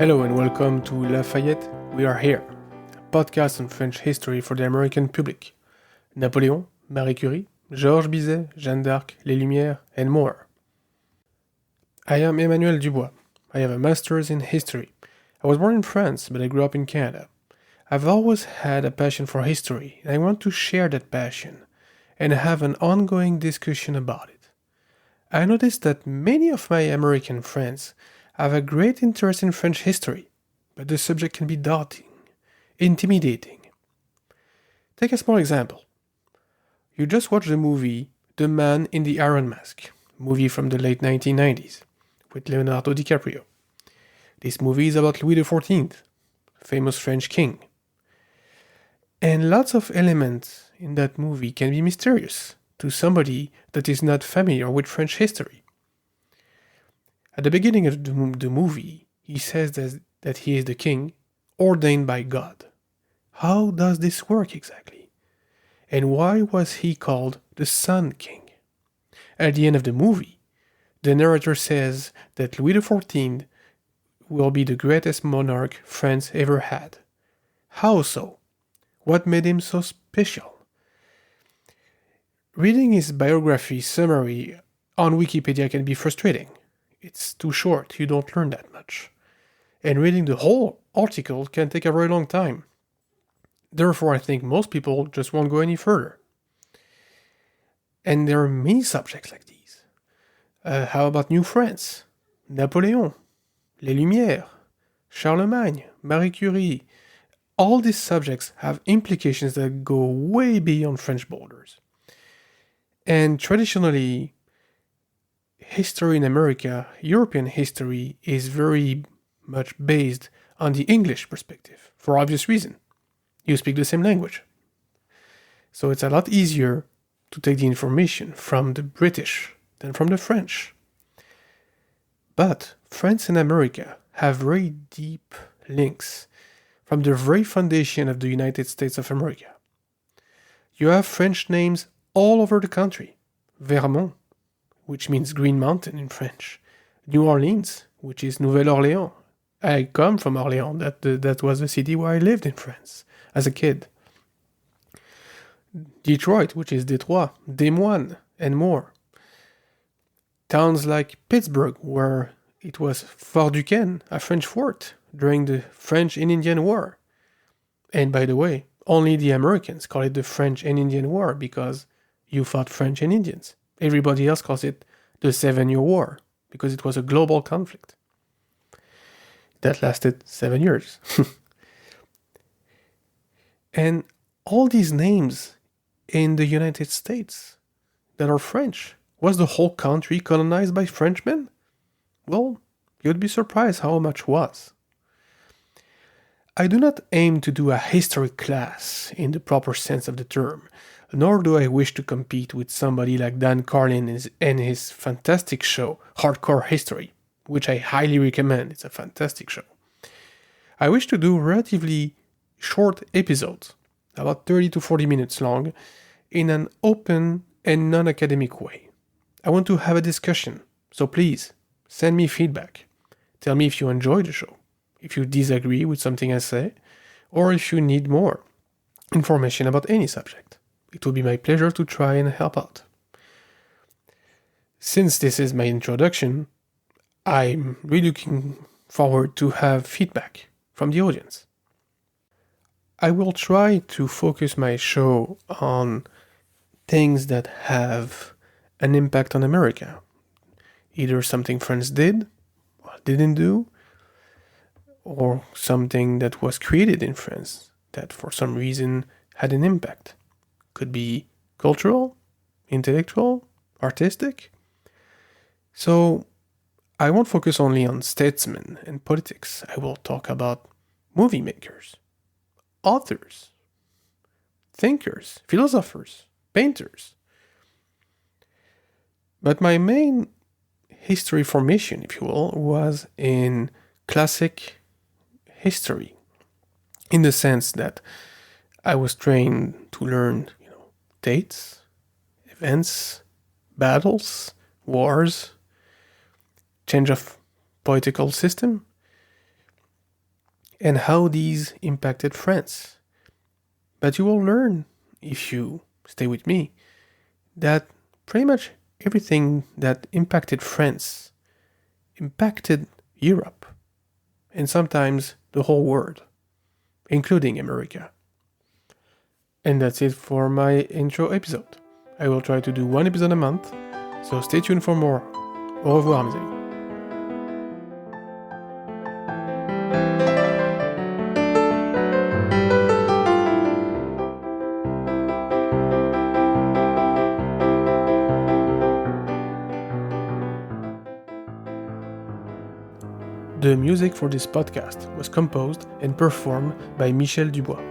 Hello and welcome to Lafayette, We Are Here, a podcast on French history for the American public. Napoléon, Marie Curie, Georges Bizet, Jeanne d'Arc, Les Lumières, and more. I am Emmanuel Dubois. I have a master's in history. I was born in France, but I grew up in Canada. I've always had a passion for history, and I want to share that passion and have an ongoing discussion about it. I noticed that many of my American friends have a great interest in French history, but the subject can be daunting, intimidating. Take a small example. You just watched the movie The Man in the Iron Mask, movie from the late 1990s, with Leonardo DiCaprio. This movie is about Louis XIV, famous French king. And lots of elements in that movie can be mysterious to somebody that is not familiar with French history. At the beginning of the movie, he says that he is the king, ordained by God. How does this work exactly? And why was he called the Sun King? At the end of the movie, the narrator says that Louis XIV will be the greatest monarch France ever had. How so? What made him so special? Reading his biography summary on Wikipedia can be frustrating. It's too short, you don't learn that much. And reading the whole article can take a very long time. Therefore, I think most people just won't go any further. And there are many subjects like these. How about New France? Napoléon, Les Lumières, Charlemagne, Marie Curie. All these subjects have implications that go way beyond French borders. And traditionally, history in America, European history, is very much based on the English perspective, for obvious reason. You speak the same language. So it's a lot easier to take the information from the British than from the French. But France and America have very deep links from the very foundation of the United States of America. You have French names all over the country. Vermont, which means Green Mountain in French. New Orleans, which is Nouvelle-Orléans. I come from Orléans. That was the city where I lived in France as a kid. Detroit, which is Détroit, Des Moines, and more. Towns like Pittsburgh, where it was Fort Duquesne, a French fort, during the French and Indian War. And by the way, only the Americans call it the French and Indian War because you fought French and Indians. Everybody else calls it the 7-Year War because it was a global conflict that lasted 7 years. And all these names in the United States that are French, was the whole country colonized by Frenchmen? Well, you'd be surprised how much was. I do not aim to do a history class in the proper sense of the term, nor do I wish to compete with somebody like Dan Carlin and his fantastic show, Hardcore History, which I highly recommend. It's a fantastic show. I wish to do relatively short episodes, about 30 to 40 minutes long, in an open and non-academic way. I want to have a discussion, so please, send me feedback. Tell me if you enjoy the show, if you disagree with something I say, or if you need more information about any subject. It will be my pleasure to try and help out. Since this is my introduction, I'm really looking forward to have feedback from the audience. I will try to focus my show on things that have an impact on America. Either something France did or didn't do, or something that was created in France that for some reason had an impact. Could be cultural, intellectual, artistic. So I won't focus only on statesmen and politics. I will talk about movie makers, authors, thinkers, philosophers, painters. But my main history formation, if you will, was in classic history, in the sense that I was trained to learn, dates, events, battles, wars, change of political system, and how these impacted France. But you will learn, if you stay with me, that pretty much everything that impacted France impacted Europe, and sometimes the whole world, including America. And that's it for my intro episode. I will try to do one episode a month, so stay tuned for more. Au revoir, mes amis. The music for this podcast was composed and performed by Michel Dubois.